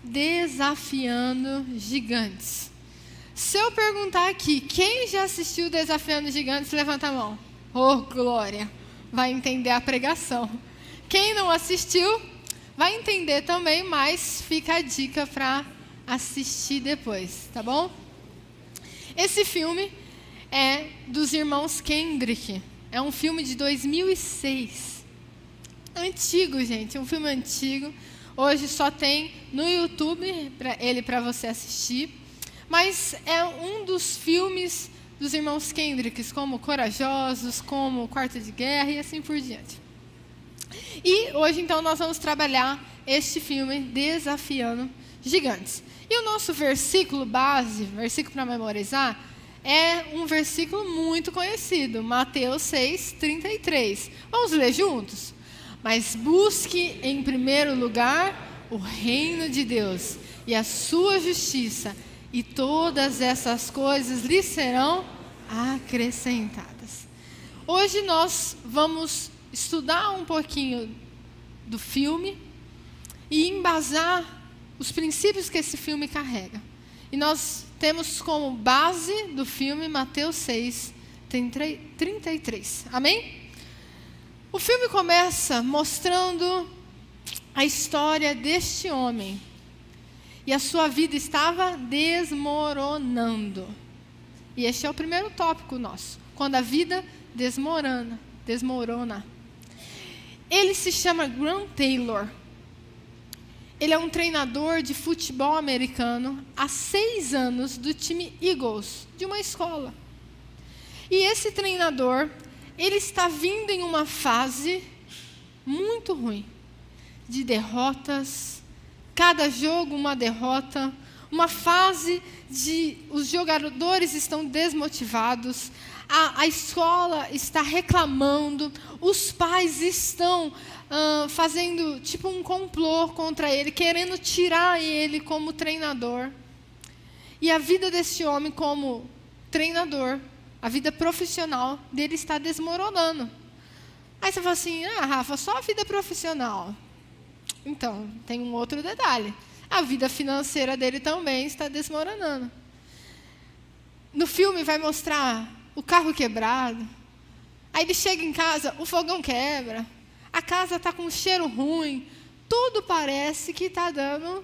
Desafiando Gigantes. Se eu perguntar aqui, quem já assistiu Desafiando Gigantes, levanta a mão. Oh, glória! Vai entender a pregação. Quem não assistiu, vai entender também, mas fica a dica para assistir depois, tá bom? Esse filme é dos irmãos Kendrick. É um filme de 2006. Antigo, gente, um filme antigo. Hoje só tem no YouTube para você assistir. Mas é um dos filmes dos irmãos Kendrick, como Corajosos, como Quarto de Guerra e assim por diante. E hoje, então, nós vamos trabalhar este filme, Desafiando Gigantes. E o nosso versículo base, versículo para memorizar, é um versículo muito conhecido, Mateus 6:33. Vamos ler juntos? Mas busque em primeiro lugar o reino de Deus e a sua justiça, e todas essas coisas lhe serão acrescentadas. Hoje nós vamos estudar um pouquinho do filme e embasar os princípios que esse filme carrega. E nós temos como base do filme Mateus 6:33. Amém? O filme começa mostrando a história deste homem. E a sua vida estava desmoronando. E este é o primeiro tópico nosso. Quando a vida desmorona. Ele se chama Graham Taylor. Ele é um treinador de futebol americano há 6 anos do time Eagles, de uma escola. E esse treinador, ele está vindo em uma fase muito ruim, de derrotas, cada jogo uma derrota, uma fase de os jogadores estão desmotivados, a escola está reclamando, os pais estão fazendo tipo um complô contra ele, querendo tirar ele como treinador. E a vida desse homem como treinador, a vida profissional dele está desmoronando. Aí você fala assim, Rafa, só a vida profissional. Então, tem um outro detalhe. A vida financeira dele também está desmoronando. No filme vai mostrar o carro quebrado. Aí ele chega em casa, o fogão quebra. A casa está com um cheiro ruim. Tudo parece que está dando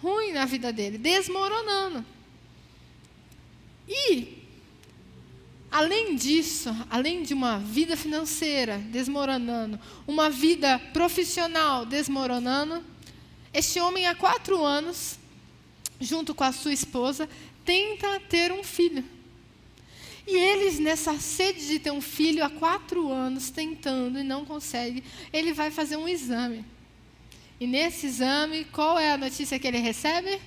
ruim na vida dele, desmoronando. E, além disso, além de uma vida financeira desmoronando, uma vida profissional desmoronando, este homem há 4 anos, junto com a sua esposa, tenta ter um filho. E eles, nessa sede de ter um filho, há 4 anos, tentando e não consegue, ele vai fazer um exame. E nesse exame, qual é a notícia que ele recebe?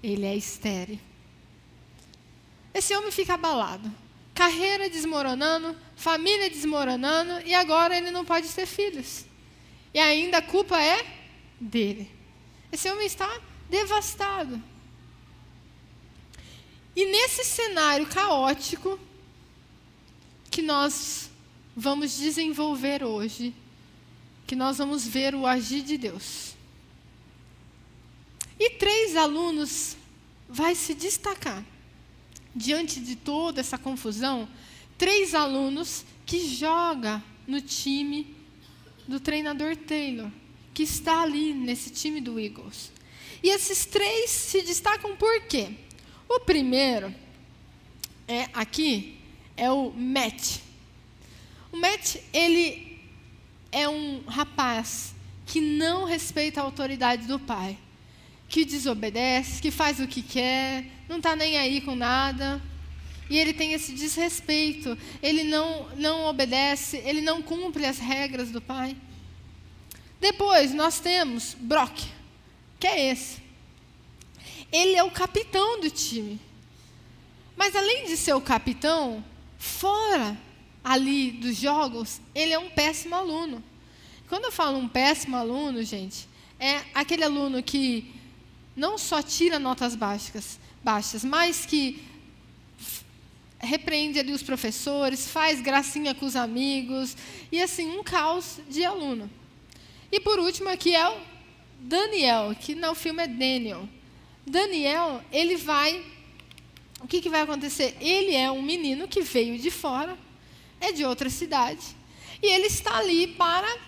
Ele é estéril. Esse homem fica abalado. Carreira desmoronando, família desmoronando, e agora ele não pode ter filhos. E ainda a culpa é dele. Esse homem está devastado. E nesse cenário caótico que nós vamos desenvolver hoje, que nós vamos ver o agir de Deus. E 3 alunos vai se destacar. Diante de toda essa confusão, 3 alunos que jogam no time do treinador Taylor, que está ali nesse time do Eagles. E esses 3 se destacam por quê? O primeiro é o Matt. O Matt, ele é um rapaz que não respeita a autoridade do pai, que desobedece, que faz o que quer, não está nem aí com nada. E ele tem esse desrespeito, ele não obedece, ele não cumpre as regras do pai. Depois nós temos Brock, que é esse. Ele é o capitão do time. Mas além de ser o capitão, fora ali dos jogos, ele é um péssimo aluno. Quando eu falo um péssimo aluno, gente, é aquele aluno que não só tira notas baixas, mas que repreende ali os professores, faz gracinha com os amigos, e assim, um caos de aluno. E por último aqui é o Daniel, que no filme é Daniel. Daniel, o que vai acontecer? Ele é um menino que veio de fora, é de outra cidade, e ele está ali para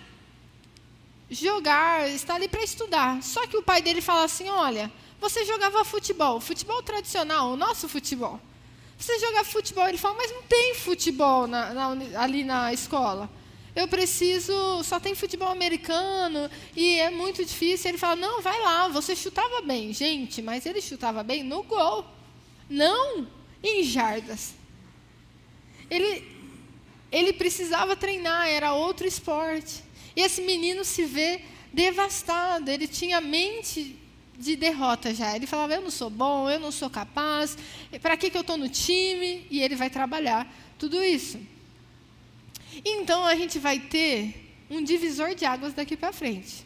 jogar, está ali para estudar. Só que o pai dele fala assim, olha, você jogava futebol tradicional, o nosso futebol. Você jogava futebol, ele fala, mas não tem futebol ali na escola. Eu preciso, só tem futebol americano e é muito difícil. Ele fala, não, vai lá, você chutava bem. Gente, mas ele chutava bem no gol, não em jardas. Ele precisava treinar, era outro esporte. E esse menino se vê devastado, ele tinha mente de derrota já. Ele falava, eu não sou bom, eu não sou capaz, para que eu estou no time? E ele vai trabalhar tudo isso. Então, a gente vai ter um divisor de águas daqui para frente.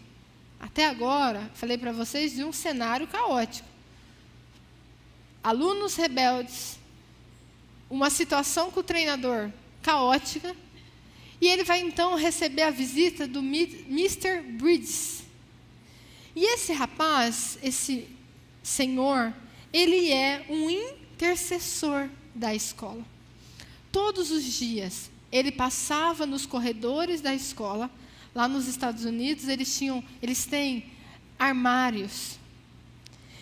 Até agora, falei para vocês de um cenário caótico. Alunos rebeldes, uma situação com o treinador caótica, e ele vai, então, receber a visita do Mr. Bridges. E esse rapaz, esse senhor, ele é um intercessor da escola. Todos os dias, ele passava nos corredores da escola. Lá nos Estados Unidos, eles têm armários.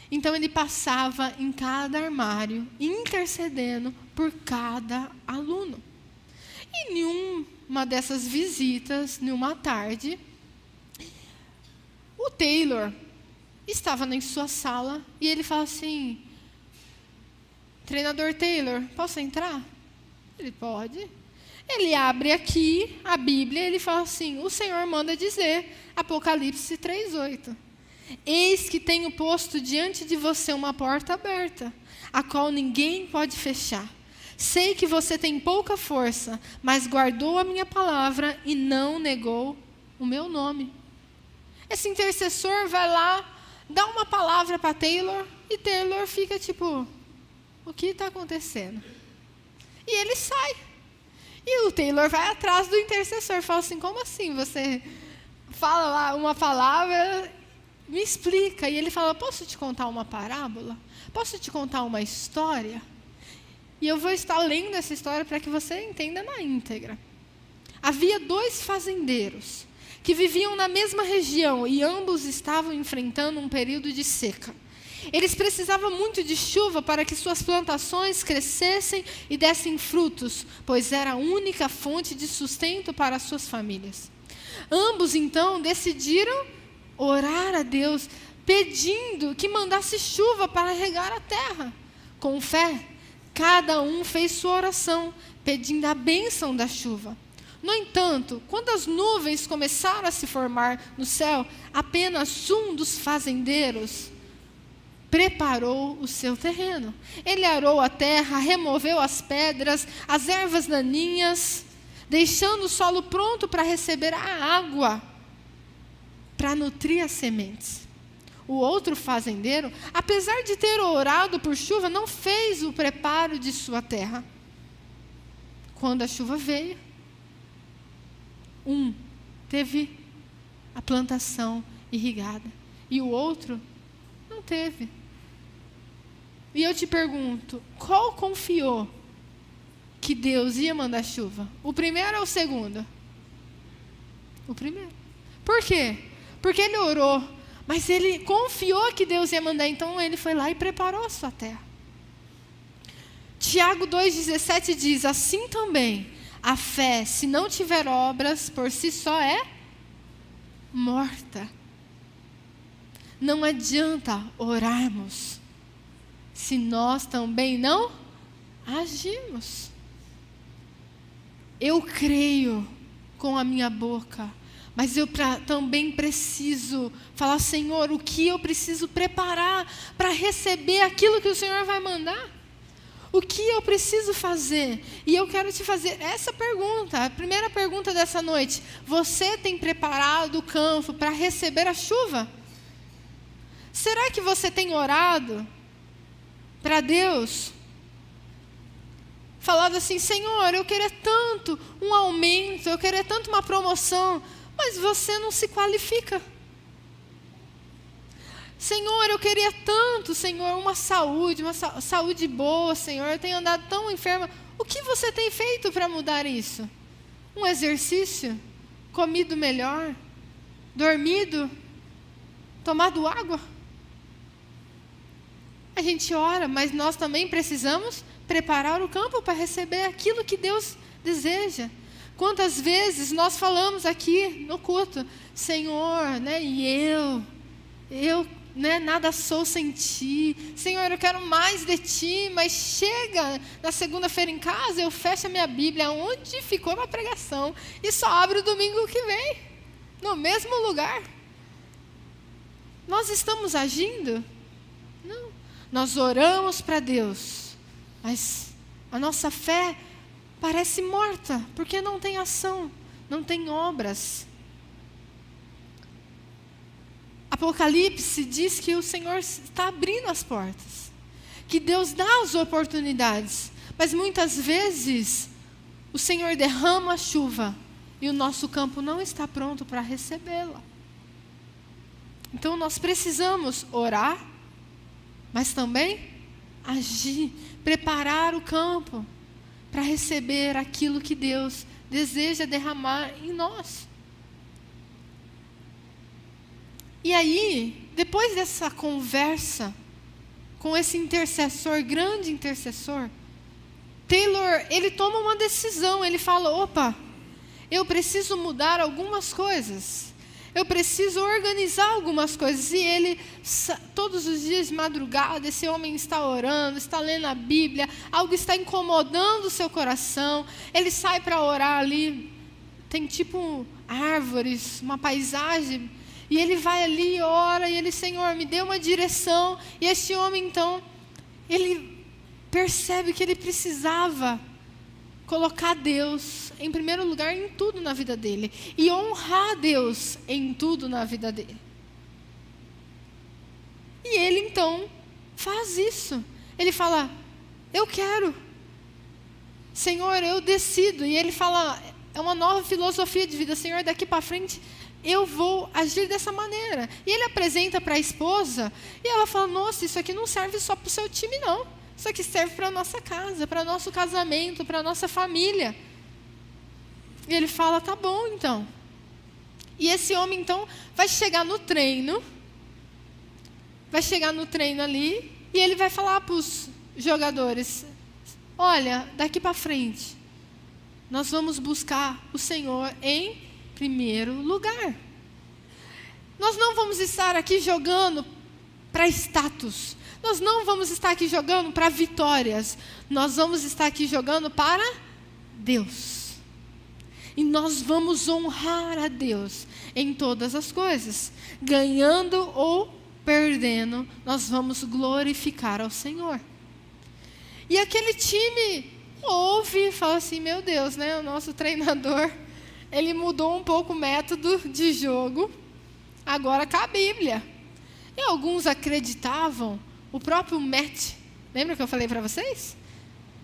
Então, ele passava em cada armário, intercedendo por cada aluno. E em uma dessas visitas, numa tarde, o Taylor estava em sua sala e ele fala assim, treinador Taylor, posso entrar? Ele pode. Ele abre aqui a Bíblia e ele fala assim, o Senhor manda dizer, Apocalipse 3:8. Eis que tenho posto diante de você uma porta aberta, a qual ninguém pode fechar. Sei que você tem pouca força, mas guardou a minha palavra e não negou o meu nome. Esse intercessor vai lá, dá uma palavra para Taylor, e Taylor fica tipo, o que está acontecendo? E ele sai. E o Taylor vai atrás do intercessor, fala assim, como assim? Você fala lá uma palavra, me explica. E ele fala, posso te contar uma parábola? Posso te contar uma história? E eu vou estar lendo essa história para que você entenda na íntegra. Havia 2 fazendeiros que viviam na mesma região e ambos estavam enfrentando um período de seca. Eles precisavam muito de chuva para que suas plantações crescessem e dessem frutos, pois era a única fonte de sustento para as suas famílias. Ambos, então, decidiram orar a Deus, pedindo que mandasse chuva para regar a terra. Com fé, cada um fez sua oração, pedindo a bênção da chuva. No entanto, quando as nuvens começaram a se formar no céu, apenas um dos fazendeiros preparou o seu terreno. Ele arou a terra, removeu as pedras, as ervas daninhas, deixando o solo pronto para receber a água, para nutrir as sementes. O outro fazendeiro, apesar de ter orado por chuva, não fez o preparo de sua terra. Quando a chuva veio, um teve a plantação irrigada e o outro não teve. E eu te pergunto, qual confiou que Deus ia mandar chuva? O primeiro ou o segundo? O primeiro. Por quê? Porque ele orou, mas ele confiou que Deus ia mandar, então ele foi lá e preparou a sua terra. Tiago 2,17 diz, assim também, a fé, se não tiver obras, por si só é morta. Não adianta orarmos se nós também não agimos. Eu creio com a minha boca, mas eu também preciso falar, Senhor, o que eu preciso preparar para receber aquilo que o Senhor vai mandar? O que eu preciso fazer? E eu quero te fazer essa pergunta, a primeira pergunta dessa noite. Você tem preparado o campo para receber a chuva? Será que você tem orado para Deus? Falado assim, Senhor, eu queria tanto um aumento, eu queria tanto uma promoção, mas você não se qualifica. Senhor, eu queria tanto, Senhor, uma saúde boa, Senhor, eu tenho andado tão enferma. O que você tem feito para mudar isso? Um exercício? Comido melhor? Dormido? Tomado água? A gente ora, mas nós também precisamos preparar o campo para receber aquilo que Deus deseja. Quantas vezes nós falamos aqui no culto, Senhor, né, e eu, né, nada sou sem Ti. Senhor, eu quero mais de Ti, mas chega na segunda-feira em casa, eu fecho a minha Bíblia, onde ficou na pregação, e só abro o domingo que vem, no mesmo lugar. Nós estamos agindo? Não. Nós oramos para Deus, mas a nossa fé parece morta, porque não tem ação, não tem obras. Apocalipse diz que o Senhor está abrindo as portas, que Deus dá as oportunidades, mas muitas vezes o Senhor derrama a chuva e o nosso campo não está pronto para recebê-la. Então nós precisamos orar, mas também agir, preparar o campo para receber aquilo que Deus deseja derramar em nós. E aí, depois dessa conversa com esse intercessor, grande intercessor, Taylor, ele toma uma decisão, ele fala, opa, eu preciso mudar algumas coisas, eu preciso organizar algumas coisas. E ele, todos os dias de madrugada, esse homem está orando, está lendo a Bíblia, algo está incomodando o seu coração, ele sai para orar ali, tem tipo árvores, uma paisagem, e ele vai ali, ora, e ele, Senhor, me dê uma direção. E este homem, então, ele percebe que ele precisava colocar Deus em primeiro lugar em tudo na vida dele, e honrar Deus em tudo na vida dele. E ele, então, faz isso. Ele fala, eu quero. Senhor, eu decido. E ele fala, é uma nova filosofia de vida. Senhor, daqui para frente eu vou agir dessa maneira. E ele apresenta para a esposa, e ela fala, nossa, isso aqui não serve só para o seu time, não. Isso aqui serve para a nossa casa, para o nosso casamento, para a nossa família. E ele fala, tá bom, então. E esse homem, então, vai chegar no treino ali, e ele vai falar para os jogadores, olha, daqui para frente, nós vamos buscar o Senhor em primeiro lugar. Nós não vamos estar aqui jogando para status. Nós não vamos estar aqui jogando para vitórias. Nós vamos estar aqui jogando para Deus. E nós vamos honrar a Deus em todas as coisas. Ganhando ou perdendo, nós vamos glorificar ao Senhor. E aquele time ouve e fala assim, meu Deus, né? O nosso treinador, ele mudou um pouco o método de jogo, agora com a Bíblia. E alguns acreditavam, o próprio Matt, lembra que eu falei para vocês?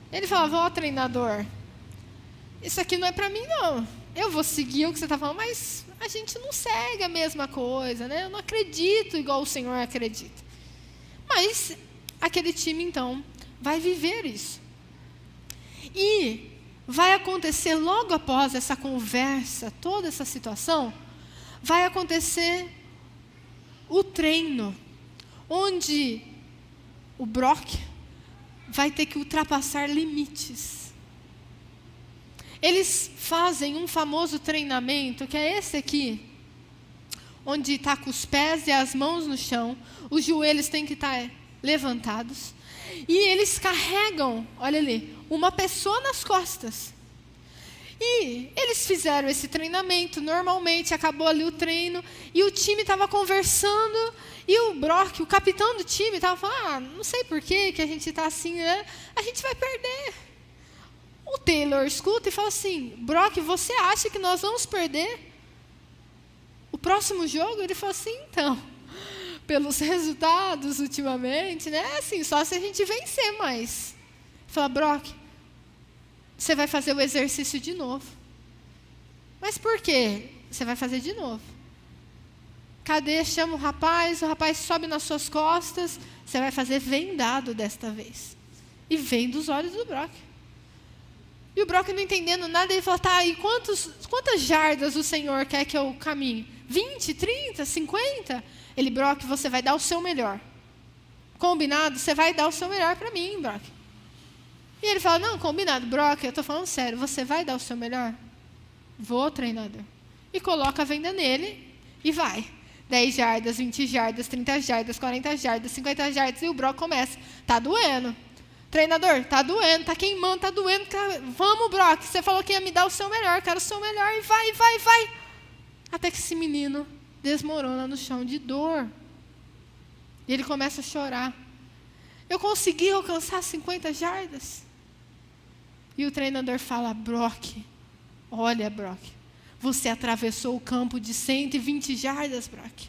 Ele falava, ó, treinador, isso aqui não é para mim, não. Eu vou seguir o que você está falando, mas a gente não segue a mesma coisa, né? Eu não acredito igual o Senhor acredita. Mas aquele time, então, vai viver isso. E vai acontecer logo após essa conversa, toda essa situação, vai acontecer o treino, onde o Brock vai ter que ultrapassar limites. Eles fazem um famoso treinamento, que é esse aqui, onde está com os pés e as mãos no chão, os joelhos têm que estar levantados, e eles carregam, olha ali, uma pessoa nas costas. E eles fizeram esse treinamento, normalmente acabou ali o treino, e o time estava conversando, e o Brock, o capitão do time, estava falando, não sei por que a gente está assim, né? A gente vai perder. O Taylor escuta e fala assim, Brock, você acha que nós vamos perder o próximo jogo? Ele fala assim, então, pelos resultados ultimamente, né? Assim, só se a gente vencer mais. Ele fala, Brock, você vai fazer o exercício de novo. Mas por quê? Você vai fazer de novo. cadê? Chama o rapaz sobe nas suas costas, você vai fazer vendado desta vez. E vem dos olhos do Brock. E o Brock não entendendo nada, ele fala, tá, e quantas jardas o Senhor quer que eu caminhe? 20, 30, 50? Ele, Brock, você vai dar o seu melhor. Combinado? Você vai dar o seu melhor para mim, Brock. E ele fala, não, combinado, Brock, eu estou falando sério, você vai dar o seu melhor? Vou, treinador. E coloca a venda nele e vai. 10 jardas, 20 jardas, 30 jardas, 40 jardas, 50 jardas, e o Brock começa. Tá doendo. Treinador, tá doendo, tá queimando, tá doendo. Vamos, Brock, você falou que ia me dar o seu melhor, quero o seu melhor, e vai. Até que esse menino desmorona no chão de dor. E ele começa a chorar. Eu consegui alcançar 50 jardas. E o treinador fala, Brock, olha, Brock, você atravessou o campo de 120 jardas, Brock.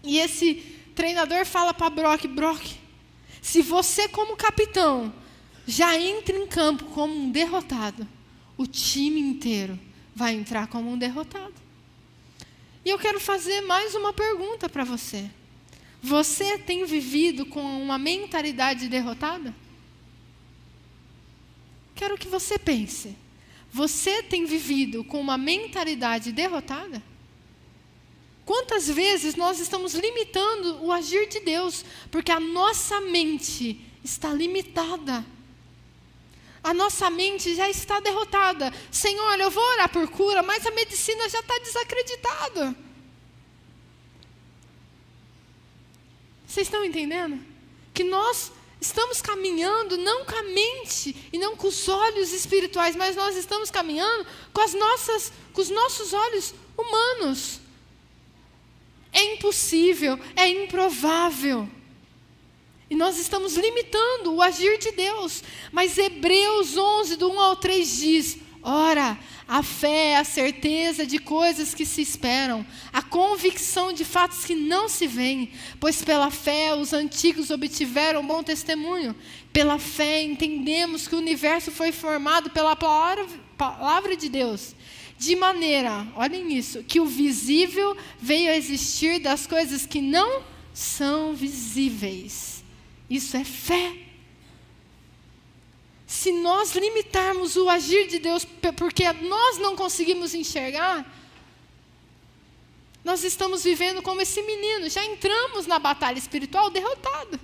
E esse treinador fala para Brock, se você como capitão já entra em campo como um derrotado, o time inteiro vai entrar como um derrotado. E eu quero fazer mais uma pergunta para você. Você tem vivido com uma mentalidade derrotada? Quero que você pense. Você tem vivido com uma mentalidade derrotada? Quantas vezes nós estamos limitando o agir de Deus, porque a nossa mente está limitada. A nossa mente já está derrotada. Senhor, eu vou orar por cura, mas a medicina já está desacreditada. Vocês estão entendendo? Que nós estamos caminhando não com a mente e não com os olhos espirituais, mas nós estamos caminhando com os nossos olhos humanos. É impossível, é improvável. E nós estamos limitando o agir de Deus. Mas Hebreus 11, do 1 ao 3 diz, ora, a fé é a certeza de coisas que se esperam, a convicção de fatos que não se veem, pois pela fé os antigos obtiveram bom testemunho. Pela fé entendemos que o universo foi formado pela palavra de Deus, de maneira, olhem isso, que o visível veio a existir das coisas que não são visíveis. Isso é fé. Se nós limitarmos o agir de Deus porque nós não conseguimos enxergar, nós estamos vivendo como esse menino, já entramos na batalha espiritual derrotado.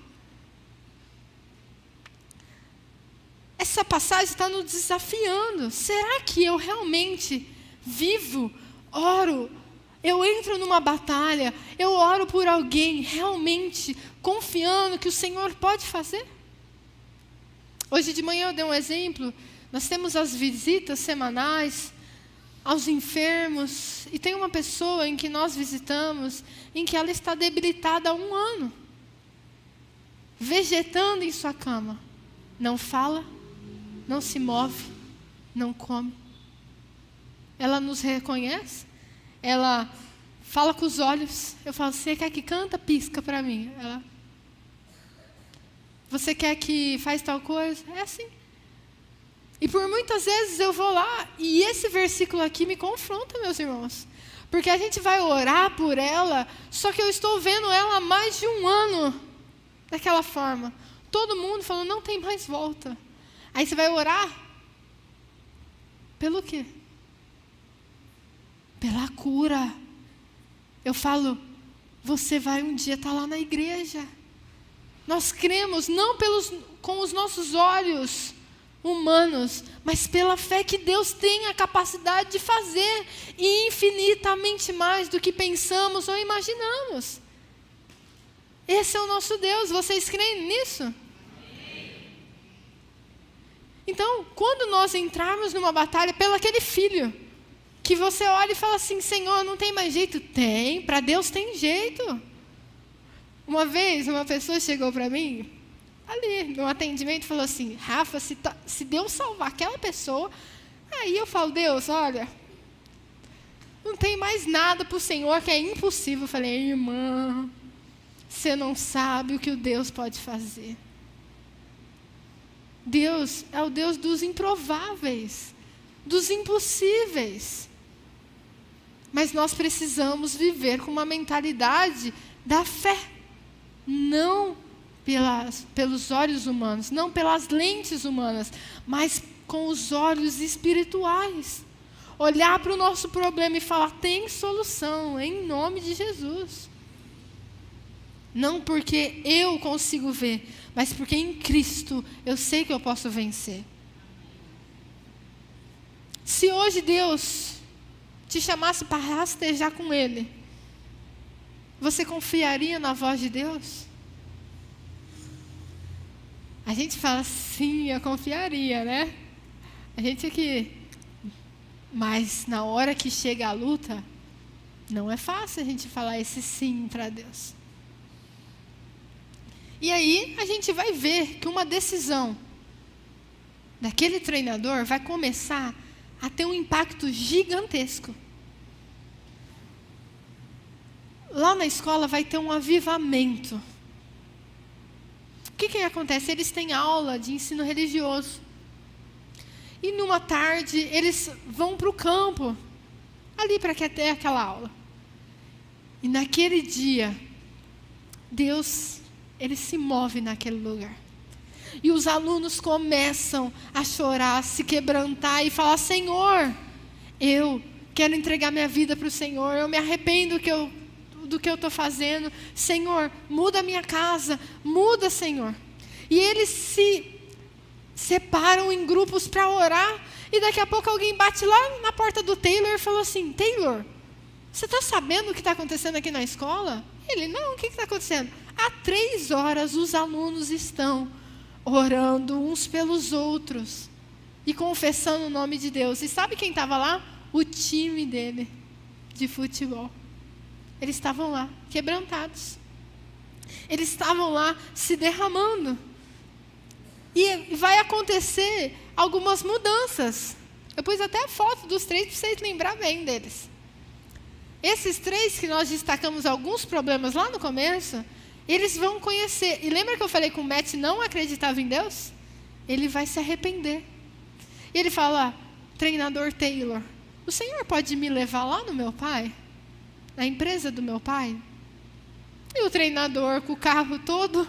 Essa passagem está nos desafiando. Será que eu realmente vivo, oro, eu entro numa batalha, eu oro por alguém realmente confiando que o Senhor pode fazer? Hoje de manhã eu dei um exemplo, nós temos as visitas semanais aos enfermos, e tem uma pessoa em que nós visitamos, em que ela está debilitada há 1 ano, vegetando em sua cama, não fala, não se move, não come. Ela nos reconhece, ela fala com os olhos, eu falo, você quer que canta? Pisca para mim. Ela, você quer que faz tal coisa? É assim. E por muitas vezes eu vou lá, e esse versículo aqui me confronta, meus irmãos. Porque a gente vai orar por ela, só que eu estou vendo ela há mais de 1 ano, daquela forma. Todo mundo falando, não tem mais volta. Aí você vai orar, pelo quê? Pela cura. Eu falo, você vai um dia estar lá na igreja. Nós cremos não com os nossos olhos humanos, mas pela fé que Deus tem a capacidade de fazer, e infinitamente mais do que pensamos ou imaginamos. Esse é o nosso Deus, vocês creem nisso? Então, quando nós entrarmos numa batalha pelo aquele filho, que você olha e fala assim, Senhor, não tem mais jeito? Tem, para Deus tem jeito. Uma vez, uma pessoa chegou para mim, ali, no atendimento, falou assim, Rafa, se Deus salvar aquela pessoa, aí eu falo, Deus, olha, não tem mais nada para o Senhor que é impossível. Eu falei, irmã, você não sabe o que o Deus pode fazer. Deus é o Deus dos improváveis, dos impossíveis. Mas nós precisamos viver com uma mentalidade da fé. Não pelos olhos humanos, não pelas lentes humanas, mas com os olhos espirituais. Olhar para o nosso problema e falar, tem solução, em nome de Jesus. Não porque eu consigo ver, mas porque em Cristo eu sei que eu posso vencer. Se hoje Deus te chamasse para rastejar com Ele, você confiaria na voz de Deus? A gente fala, sim, eu confiaria, né? A gente aqui. Mas na hora que chega a luta, não é fácil a gente falar esse sim para Deus. E aí a gente vai ver que uma decisão daquele treinador vai começar a ter um impacto gigantesco. Lá na escola vai ter um avivamento. O que acontece? Eles têm aula de ensino religioso. E numa tarde, eles vão para o campo, ali para que ter aquela aula. E naquele dia, Deus, Ele se move naquele lugar. E os alunos começam a chorar, a se quebrantar e falar, Senhor, eu quero entregar minha vida para o Senhor, eu me arrependo do que eu estou fazendo. Senhor, muda a minha casa, muda, Senhor. E eles se separam em grupos para orar, e daqui a pouco alguém bate lá na porta do Taylor e falou assim, Taylor, você está sabendo o que está acontecendo aqui na escola? Ele, não, o que está acontecendo? Há 3 horas os alunos estão orando uns pelos outros e confessando o nome de Deus. E sabe quem estava lá? O time dele de futebol. Eles estavam lá, quebrantados. Eles estavam lá se derramando. E vai acontecer algumas mudanças. Eu pus até a foto dos 3 para vocês lembrar bem deles. Esses 3 que nós destacamos alguns problemas lá no começo, eles vão conhecer. E lembra que eu falei que o Matt não acreditava em Deus? Ele vai se arrepender. E ele fala, treinador Taylor, o senhor pode me levar lá no meu pai? Na empresa do meu pai? E o treinador, com o carro todo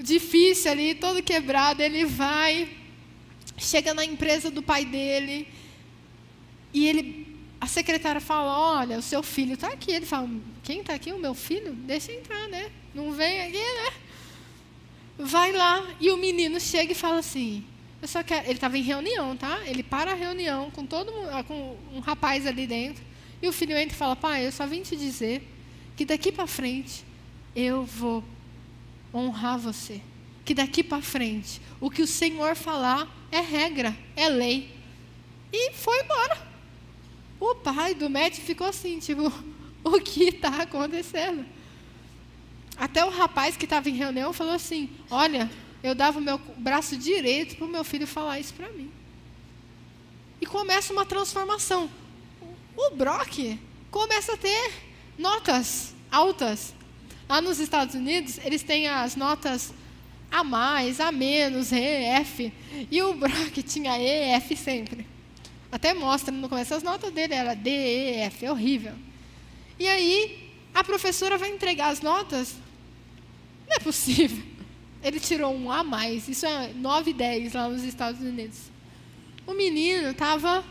difícil ali, todo quebrado, ele vai, chega na empresa do pai dele, e a secretária fala, olha, o seu filho está aqui. Ele fala, quem está aqui? O meu filho? Deixa entrar, né? Não vem aqui, né? Vai lá, e o menino chega e fala assim, eu só quero... Ele estava em reunião, tá? Ele para a reunião com todo mundo, com um rapaz ali dentro, e o filho entra e fala, pai, eu só vim te dizer que daqui para frente eu vou honrar você. Que daqui para frente, o que o Senhor falar é regra, é lei. E foi embora. O pai do Matt ficou assim, tipo, o que está acontecendo? Até o rapaz que estava em reunião falou assim, olha, eu dava o meu braço direito para o meu filho falar isso para mim. E começa uma transformação. O Brock começa a ter notas altas. Lá nos Estados Unidos, eles têm as notas A+, A-, E, F. E o Brock tinha E, F sempre. Até mostra no começo, as notas dele eram D, E, F, é horrível. E aí, a professora vai entregar as notas. Não é possível. Ele tirou um A+, isso é 9 e 10 lá nos Estados Unidos. O menino estava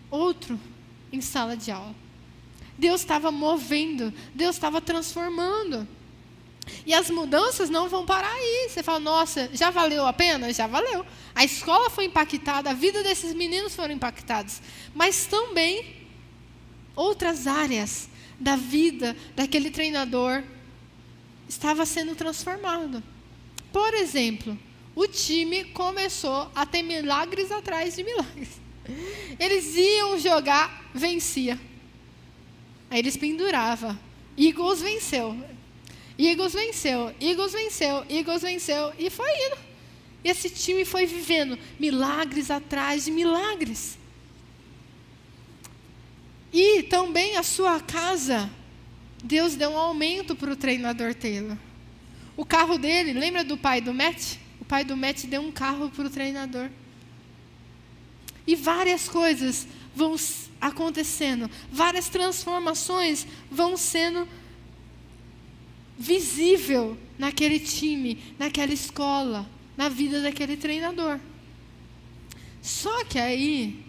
outro em sala de aula. Deus estava movendo, Deus estava transformando. E as mudanças não vão parar aí. Você fala, nossa, já valeu a pena? Já valeu. A escola foi impactada, a vida desses meninos foram impactadas. Mas também outras áreas da vida daquele treinador estava sendo transformado. Por exemplo, o time começou a ter milagres atrás de milagres. Eles iam jogar, vencia. Aí eles penduravam. Eagles venceu. Eagles venceu. Eagles venceu. Eagles venceu. E foi indo. E esse time foi vivendo milagres atrás de milagres. E também a sua casa, Deus deu um aumento para o treinador Taylor. O carro dele, lembra do pai do Matt? O pai do Matt deu um carro para o treinador. E várias coisas vão acontecendo, várias transformações vão sendo visível naquele time, naquela escola, na vida daquele treinador. Só que aí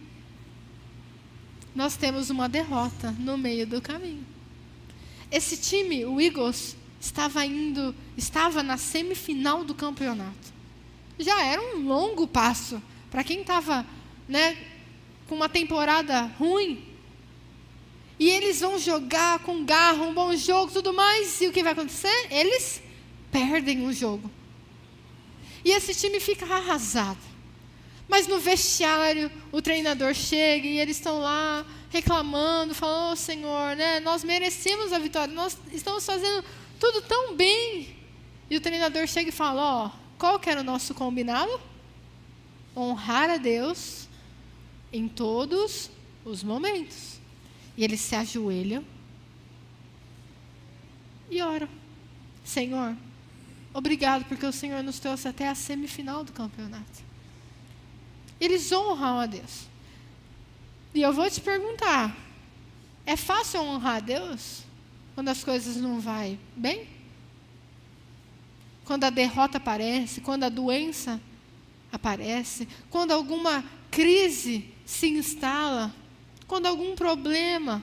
nós temos uma derrota no meio do caminho. Esse time, o Eagles, estava na semifinal do campeonato. Já era um longo passo para quem estava, com uma temporada ruim. E eles vão jogar com garra, um bom jogo, tudo mais. E o que vai acontecer? Eles perdem o jogo. E esse time fica arrasado. Mas no vestiário, o treinador chega e eles estão lá reclamando, falando: Senhor, nós merecemos a vitória, nós estamos fazendo tudo tão bem. E o treinador chega e fala: qual que era o nosso combinado? Honrar a Deus em todos os momentos. E eles se ajoelham e oram: Senhor, obrigado porque o Senhor nos trouxe até a semifinal do campeonato. Eles honram a Deus. E eu vou te perguntar, é fácil honrar a Deus quando as coisas não vão bem? Quando a derrota aparece, quando a doença aparece, quando alguma crise se instala, quando algum problema.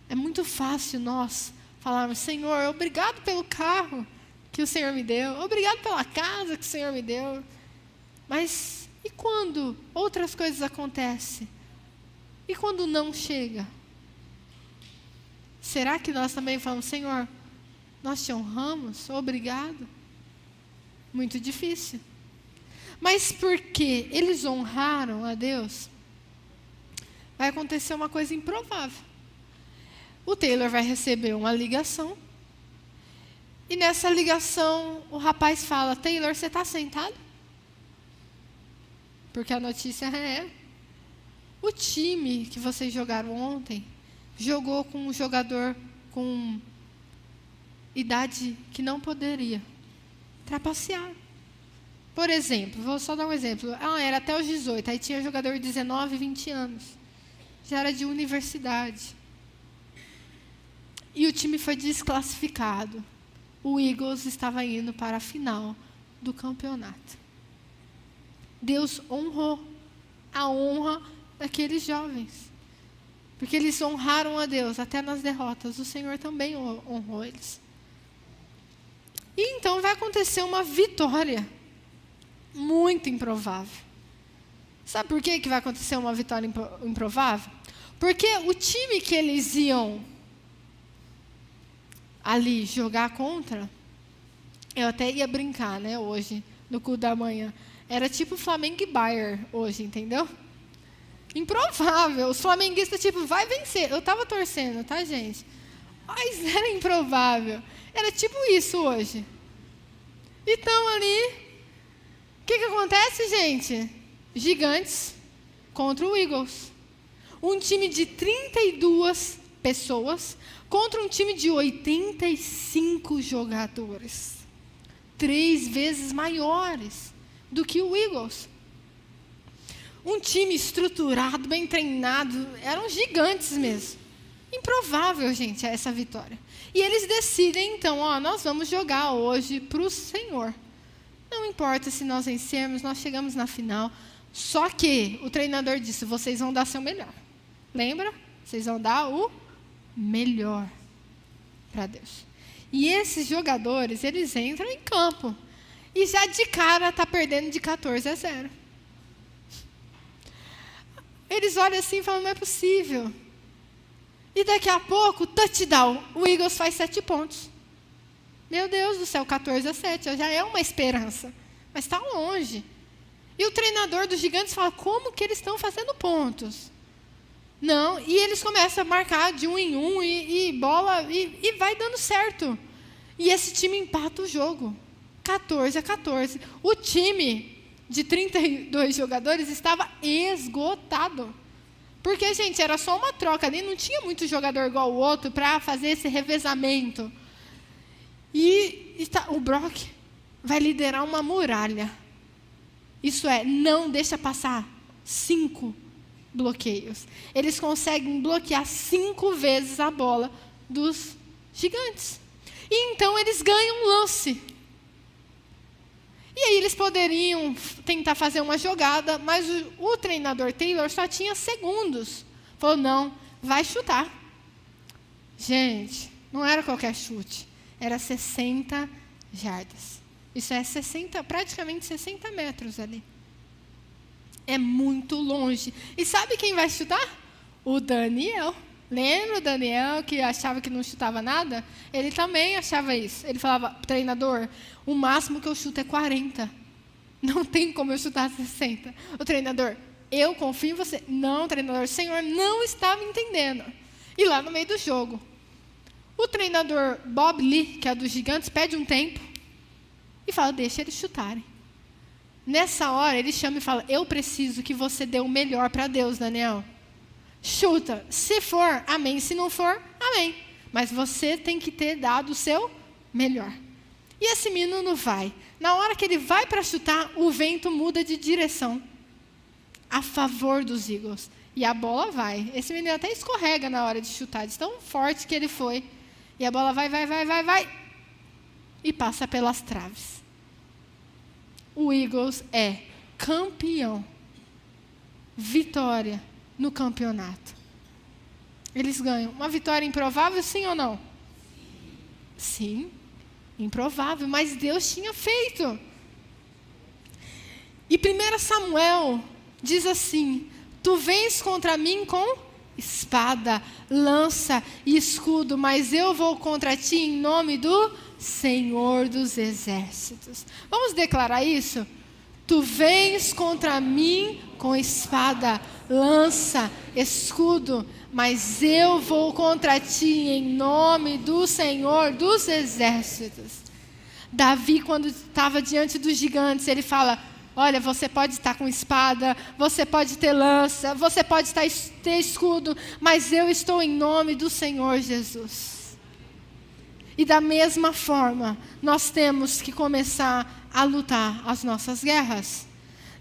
É muito fácil nós falarmos: Senhor, obrigado pelo carro que o Senhor me deu, obrigado pela casa que o Senhor me deu. Mas e quando outras coisas acontecem? E quando não chega? Será que nós também falamos: Senhor, nós te honramos, obrigado? Muito difícil. Mas porque eles honraram a Deus, vai acontecer uma coisa improvável. O Taylor vai receber uma ligação. E nessa ligação, o rapaz fala: Taylor, você está sentado? Porque a notícia é: o time que vocês jogaram ontem jogou com um jogador com idade que não poderia trapacear. Por exemplo, vou só dar um exemplo. Era até os 18, aí tinha jogador de 19, 20 anos. Já era de universidade. E o time foi desclassificado. O Eagles estava indo para a final do campeonato. Deus honrou a honra daqueles jovens. Porque eles honraram a Deus até nas derrotas. O Senhor também honrou eles. E então vai acontecer uma vitória muito improvável. Sabe por que vai acontecer uma vitória improvável? Porque o time que eles iam ali jogar contra, eu até ia brincar, hoje, no culto da manhã. Era tipo Flamengo e Bayern hoje, entendeu? Improvável. Os flamenguistas, vai vencer. Eu estava torcendo, tá, gente? Mas era improvável. Era tipo isso hoje. Então, ali, o que acontece, gente? Gigantes contra o Eagles. Um time de 32 pessoas contra um time de 85 jogadores. 3 vezes maiores do que o Eagles. Um time estruturado, bem treinado, eram gigantes mesmo. Improvável, gente, essa vitória. E eles decidem, então, nós vamos jogar hoje para o Senhor. Não importa se nós vencermos, nós chegamos na final. Só que o treinador disse: vocês vão dar seu melhor. Lembra? Vocês vão dar o melhor para Deus. E esses jogadores, eles entram em campo. E já de cara está perdendo de 14-0. Eles olham assim e falam: não é possível. E daqui a pouco, touchdown. O Eagles faz 7 pontos. Meu Deus do céu, 14-7. Já é uma esperança. Mas está longe. E o treinador dos Gigantes fala: como que eles estão fazendo pontos? Não, e eles começam a marcar de 1 em 1 e bola, e vai dando certo. E esse time empata o jogo. 14-14. O time de 32 jogadores estava esgotado. Porque, gente, era só uma troca ali, não tinha muito jogador igual o outro para fazer esse revezamento. E o Brock vai liderar uma muralha. Isso é, não deixa passar 5 bloqueios. Eles conseguem bloquear 5 vezes a bola dos gigantes. E então eles ganham um lance. E aí eles poderiam tentar fazer uma jogada, mas o treinador Taylor só tinha segundos. Falou, não, vai chutar. Gente, não era qualquer chute. Era 60 jardas. Isso é praticamente 60 metros ali. É muito longe. E sabe quem vai chutar? O Daniel. Lembra o Daniel que achava que não chutava nada? Ele também achava isso. Ele falava, treinador, o máximo que eu chuto é 40. Não tem como eu chutar 60. O treinador, eu confio em você. Não, treinador, o senhor não estava entendendo. E lá no meio do jogo, o treinador Bob Lee, que é dos Gigantes, pede um tempo e fala, deixa eles chutarem. Nessa hora, ele chama e fala, eu preciso que você dê o melhor para Deus, Daniel. Chuta. Se for, amém. Se não for, amém. Mas você tem que ter dado o seu melhor. E esse menino vai. Na hora que ele vai para chutar, o vento muda de direção a favor dos Eagles. E a bola vai. Esse menino até escorrega na hora de chutar, de tão forte que ele foi. E a bola vai. E passa pelas traves. O Eagles é campeão. Vitória no campeonato. Eles ganham. Uma vitória improvável, sim ou não? Sim, improvável, mas Deus tinha feito. E 1 Samuel diz assim, tu vens contra mim com espada, lança e escudo, mas eu vou contra ti em nome do Senhor dos Exércitos. Vamos declarar isso? Tu vens contra mim com espada, lança, escudo, mas eu vou contra ti em nome do Senhor dos Exércitos. Davi, quando estava diante dos gigantes, ele fala, olha, você pode estar com espada, você pode ter lança, você pode ter escudo, mas eu estou em nome do Senhor Jesus. E da mesma forma, nós temos que começar a lutar as nossas guerras.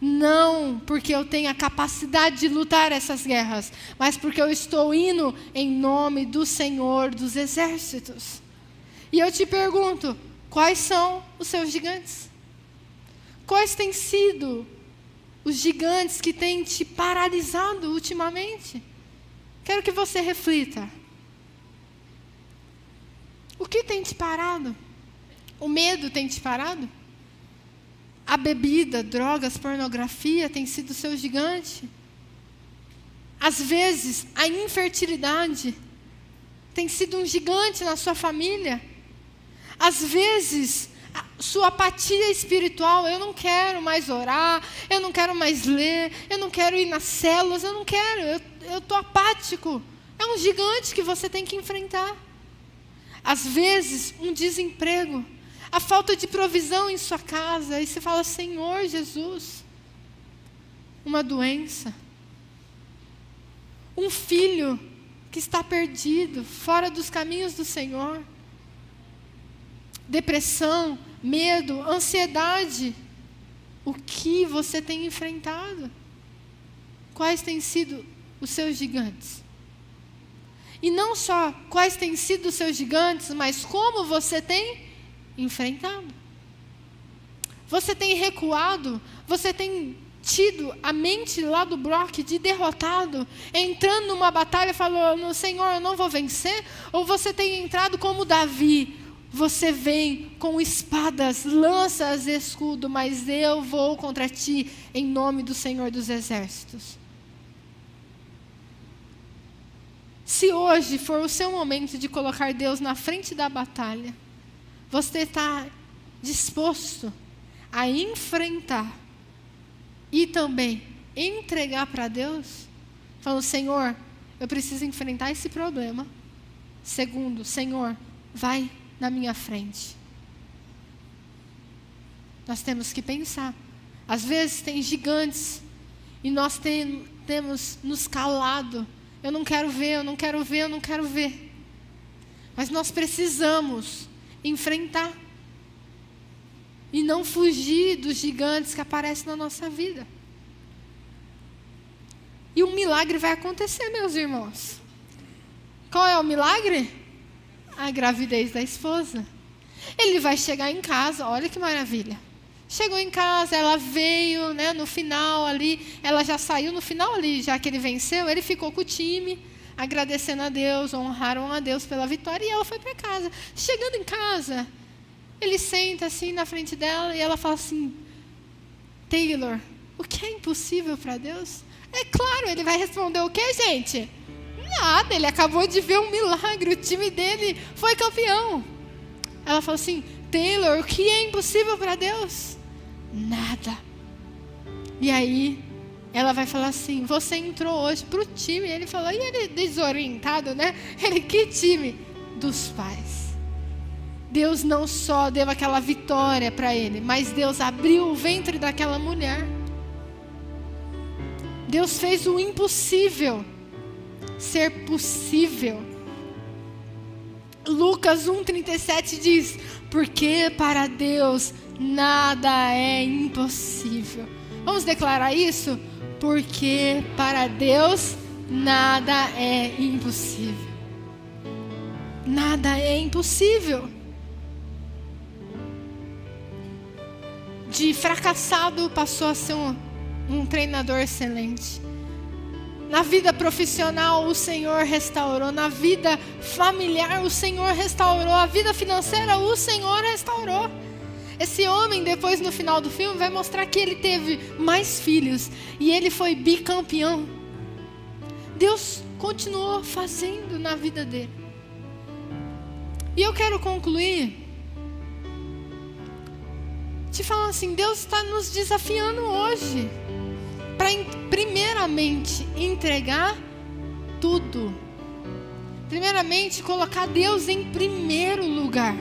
Não porque eu tenho a capacidade de lutar essas guerras, mas porque eu estou indo em nome do Senhor dos Exércitos. E eu te pergunto, quais são os seus gigantes? Quais têm sido os gigantes que têm te paralisado ultimamente? Quero que você reflita. O que tem te parado? O medo tem te parado? A bebida, drogas, pornografia tem sido seu gigante? Às vezes, a infertilidade tem sido um gigante na sua família. Às vezes, a sua apatia espiritual, eu não quero mais orar, eu não quero mais ler, eu não quero ir nas células, eu não quero, eu estou apático. É um gigante que você tem que enfrentar. Às vezes, um desemprego, a falta de provisão em sua casa, e você fala, Senhor Jesus, uma doença, um filho que está perdido, fora dos caminhos do Senhor, depressão, medo, ansiedade, o que você tem enfrentado? Quais têm sido os seus gigantes? E não só quais têm sido os seus gigantes, mas como você tem enfrentado. Você tem recuado, você tem tido a mente lá do Brock de derrotado, entrando numa batalha falando, Senhor, eu não vou vencer? Ou você tem entrado como Davi, você vem com espadas, lanças, escudo, mas eu vou contra ti em nome do Senhor dos Exércitos. Se hoje for o seu momento de colocar Deus na frente da batalha, você está disposto a enfrentar e também entregar para Deus? Falando, Senhor, eu preciso enfrentar esse problema. Segundo, Senhor, vai na minha frente. Nós temos que pensar. Às vezes tem gigantes e nós temos nos calado. Eu não quero ver, eu não quero ver, eu não quero ver. Mas nós precisamos enfrentar e não fugir dos gigantes que aparecem na nossa vida. E um milagre vai acontecer, meus irmãos. Qual é o milagre? A gravidez da esposa. Ele vai chegar em casa, olha que maravilha. Chegou em casa, ela veio, né, no final ali, ela já saiu no final ali, já que ele venceu, ele ficou com o time, agradecendo a Deus, honraram a Deus pela vitória, e ela foi para casa. Chegando em casa, ele senta assim na frente dela e ela fala assim: Taylor, o que é impossível para Deus? É claro, ele vai responder o quê, gente? Nada, ele acabou de ver um milagre, o time dele foi campeão. Ela falou assim: Taylor, o que é impossível para Deus? Nada. E aí, ela vai falar assim: você entrou hoje para o time. Ele falou, e ele desorientado, né? Ele, que time? Dos pais. Deus não só deu aquela vitória para ele, mas Deus abriu o ventre daquela mulher. Deus fez o impossível ser possível. Lucas 1,37 diz: porque para Deus nada é impossível. Vamos declarar isso? Porque para Deus nada é impossível. Nada é impossível. De fracassado passou a ser um treinador excelente. Na vida profissional o Senhor restaurou. Na vida familiar o Senhor restaurou. A vida financeira o Senhor restaurou. Esse homem, depois no final do filme, vai mostrar que ele teve mais filhos. E ele foi bicampeão. Deus continuou fazendo na vida dele. E eu quero concluir te falando assim: Deus está nos desafiando hoje para primeiramente entregar tudo. Primeiramente colocar Deus em primeiro lugar.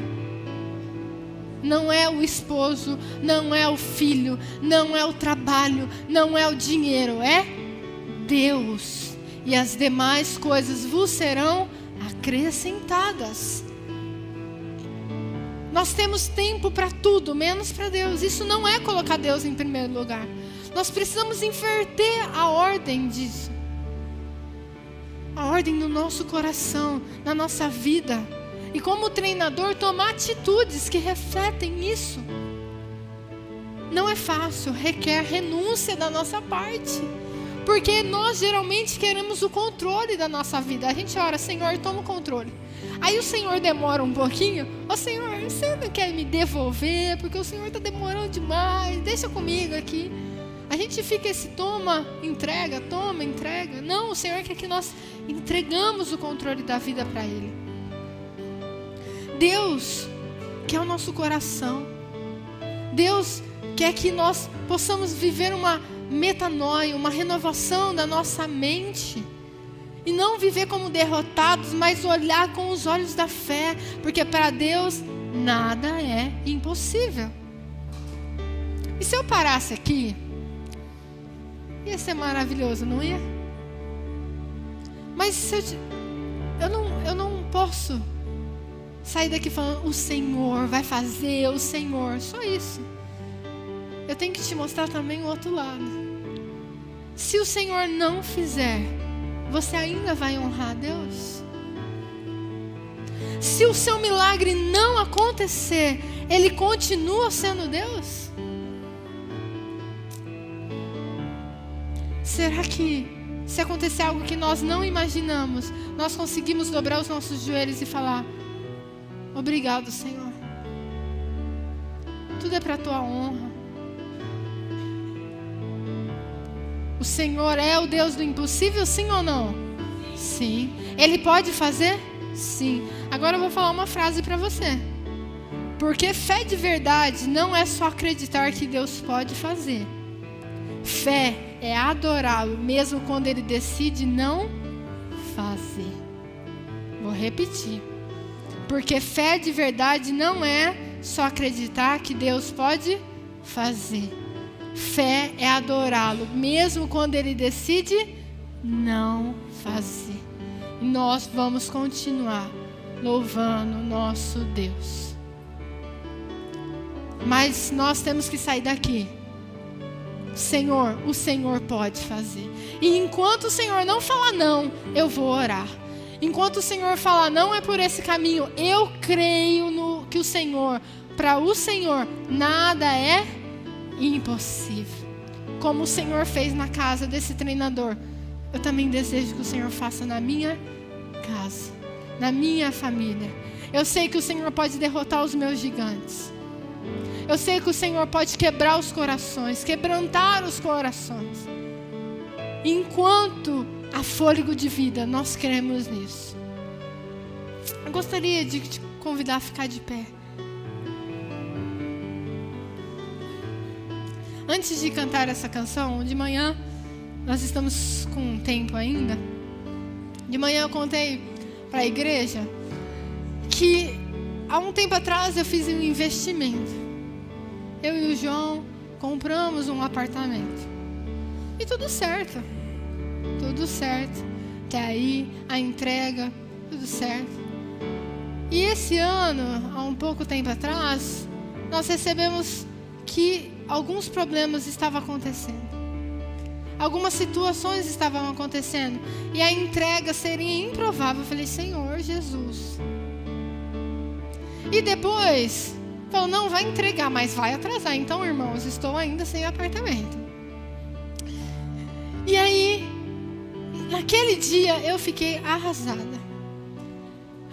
Não é o esposo, não é o filho, não é o trabalho, não é o dinheiro, é Deus. E as demais coisas vos serão acrescentadas. Nós temos tempo para tudo, menos para Deus. Isso não é colocar Deus em primeiro lugar. Nós precisamos inverter a ordem disso. A ordem no nosso coração, na nossa vida. E como treinador, tomar atitudes que refletem isso. Não é fácil, requer renúncia da nossa parte. Porque nós geralmente queremos o controle da nossa vida. A gente ora: Senhor, toma o controle. Aí o Senhor demora um pouquinho. Ô Senhor, você não quer me devolver? Porque o Senhor está demorando demais. Deixa comigo aqui. A gente fica esse toma, entrega. Não, o Senhor quer que nós entregamos o controle da vida para Ele. Deus quer o nosso coração. Deus quer que nós possamos viver uma metanoia, uma renovação da nossa mente. E não viver como derrotados, mas olhar com os olhos da fé. Porque para Deus nada é impossível. E se eu parasse aqui, ia ser maravilhoso, não ia? Mas se eu não posso sair daqui falando: o Senhor vai fazer, o Senhor. Só isso. Eu tenho que te mostrar também o outro lado. Se o Senhor não fizer, você ainda vai honrar a Deus? Se o seu milagre não acontecer, Ele continua sendo Deus? Será que, se acontecer algo que nós não imaginamos, nós conseguimos dobrar os nossos joelhos e falar: obrigado, Senhor. Tudo é para a Tua honra. O Senhor é o Deus do impossível, sim ou não? Sim. Ele pode fazer? Sim. Agora eu vou falar uma frase para você. Porque fé de verdade não é só acreditar que Deus pode fazer. Fé é adorá-lo mesmo quando Ele decide não fazer. Vou repetir. Porque fé de verdade não é só acreditar que Deus pode fazer. Fé é adorá-lo mesmo quando Ele decide não fazer. E nós vamos continuar louvando o nosso Deus. Mas nós temos que sair daqui Senhor, o Senhor pode fazer. E enquanto o Senhor não falar não, eu vou orar. Enquanto o Senhor falar não é por esse caminho, eu creio no que o Senhor, para o Senhor, nada é impossível. Como o Senhor fez na casa desse treinador, eu também desejo que o Senhor faça na minha casa, na minha família. Eu sei que o Senhor pode derrotar os meus gigantes. Eu sei que o Senhor pode quebrar os corações, quebrantar os corações. Enquanto há fôlego de vida, nós cremos nisso. Eu gostaria de te convidar a ficar de pé. Antes de cantar essa canção, de manhã, nós estamos com tempo ainda. De manhã eu contei para a igreja que há um tempo atrás eu fiz um investimento. Eu e o João compramos um apartamento. E tudo certo. Tudo certo. Até aí, a entrega, tudo certo. E esse ano, há um pouco tempo atrás, nós recebemos que alguns problemas estavam acontecendo. Algumas situações estavam acontecendo. E a entrega seria improvável. Eu falei, Senhor Jesus. E depois, falou, não vai entregar, mas vai atrasar. Então, irmãos, estou ainda sem apartamento. E aí, naquele dia, eu fiquei arrasada.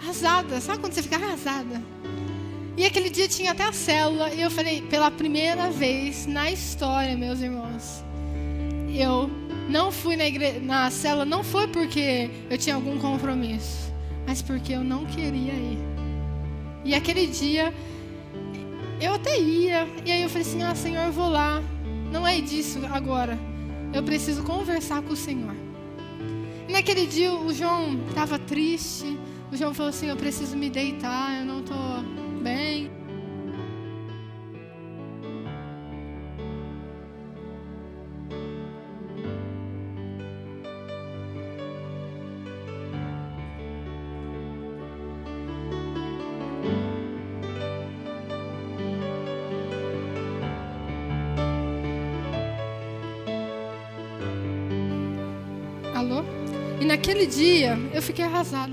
Arrasada, sabe quando você fica arrasada? E aquele dia tinha até a célula. E eu falei, pela primeira vez na história, meus irmãos, eu não fui na célula, não foi porque eu tinha algum compromisso, mas porque eu não queria ir. E aquele dia, eu até ia, e aí eu falei assim, Senhor, eu vou lá. Não é disso agora. Eu preciso conversar com o Senhor. E naquele dia, o João estava triste. O João falou assim, eu preciso me deitar, eu não estou bem. Alô? E naquele dia, eu fiquei arrasada.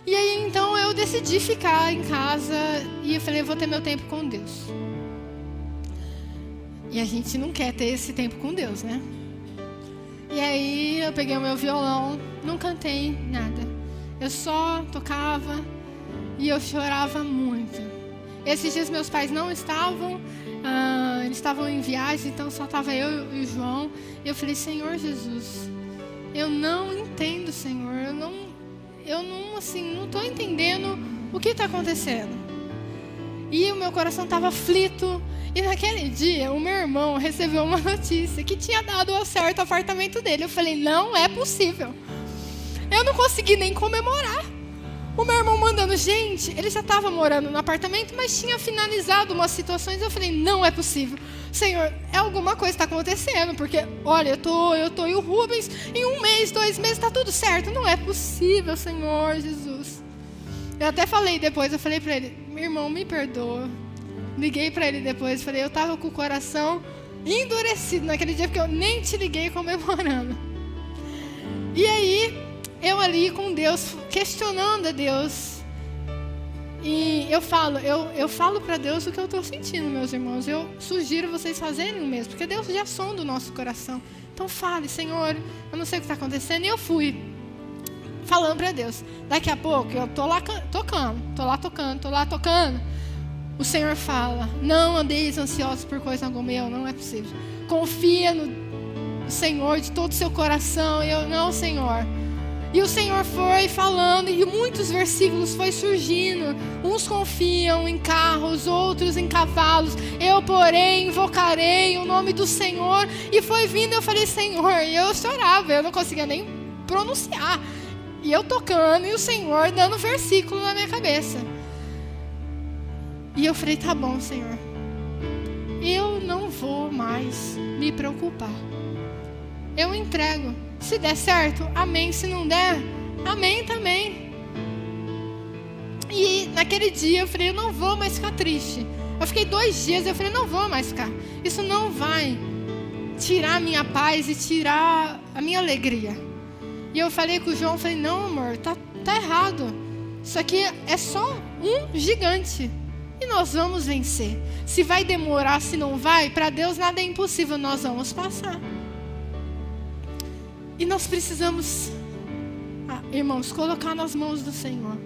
E aí, então, eu decidi ficar em casa e eu falei, eu vou ter meu tempo com Deus. E a gente não quer ter esse tempo com Deus, né? E aí, eu peguei o meu violão, não cantei nada. Eu só tocava e eu chorava muito. Esses dias meus pais não estavam, eles estavam em viagem, então só estava eu e o João. E eu falei, Senhor Jesus, eu não entendo, Senhor, eu não estou entendendo o que está acontecendo. E o meu coração estava aflito. E naquele dia, o meu irmão recebeu uma notícia que tinha dado ao certo o apartamento dele. Eu falei, não é possível. Eu não consegui nem comemorar. O meu irmão mandando, gente, ele já estava morando no apartamento, mas tinha finalizado umas situações. Eu falei, não é possível. Senhor, alguma coisa está acontecendo, porque, olha, eu tô e o Rubens, em 1 mês, 2 meses, está tudo certo. Não é possível, Senhor Jesus. Eu até falei depois, eu falei para ele, meu irmão, me perdoa. Liguei para ele depois, falei, eu estava com o coração endurecido naquele dia, porque eu nem te liguei comemorando. E aí, eu ali com Deus, questionando a Deus. E eu falo para Deus o que eu estou sentindo, meus irmãos. Eu sugiro vocês fazerem o mesmo, porque Deus já sonda o nosso coração. Então fale, Senhor, eu não sei o que está acontecendo. E eu fui falando para Deus. Daqui a pouco eu estou lá tocando. O Senhor fala, não andeis ansiosos por coisa alguma. Não é possível. Confia no Senhor de todo o seu coração. E eu, não, Senhor. E o Senhor foi falando, e muitos versículos foi surgindo. Uns confiam em carros, outros em cavalos. Eu, porém, invocarei o nome do Senhor. E foi vindo, eu falei, Senhor, e eu chorava, eu não conseguia nem pronunciar. E eu tocando, e o Senhor dando versículo na minha cabeça. E eu falei, tá bom, Senhor. Eu não vou mais me preocupar. Eu entrego. Se der certo, amém. Se não der, amém também. E naquele dia eu falei, eu não vou mais ficar triste. Eu fiquei 2 dias, eu falei, não vou mais ficar. Isso não vai tirar a minha paz e tirar a minha alegria. E eu falei com o João, falei, não amor, tá errado. Isso aqui é só um gigante. E nós vamos vencer. Se vai demorar, se não vai, para Deus nada é impossível, nós vamos passar. E nós precisamos, irmãos, colocar nas mãos do Senhor.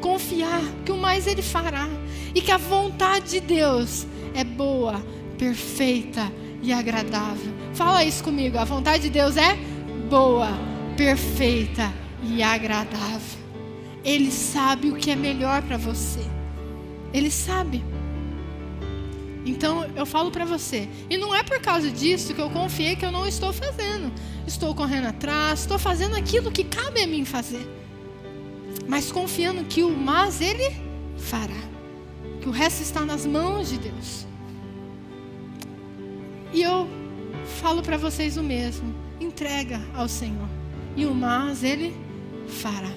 Confiar que o mais Ele fará. E que a vontade de Deus é boa, perfeita e agradável. Fala isso comigo, a vontade de Deus é boa, perfeita e agradável. Ele sabe o que é melhor para você. Ele sabe. Então eu falo para você, e não é por causa disso que eu confiei que eu não estou fazendo. Estou correndo atrás, estou fazendo aquilo que cabe a mim fazer. Mas confiando que o mais Ele fará. Que o resto está nas mãos de Deus. E eu falo para vocês o mesmo. Entrega ao Senhor. E o mais Ele fará.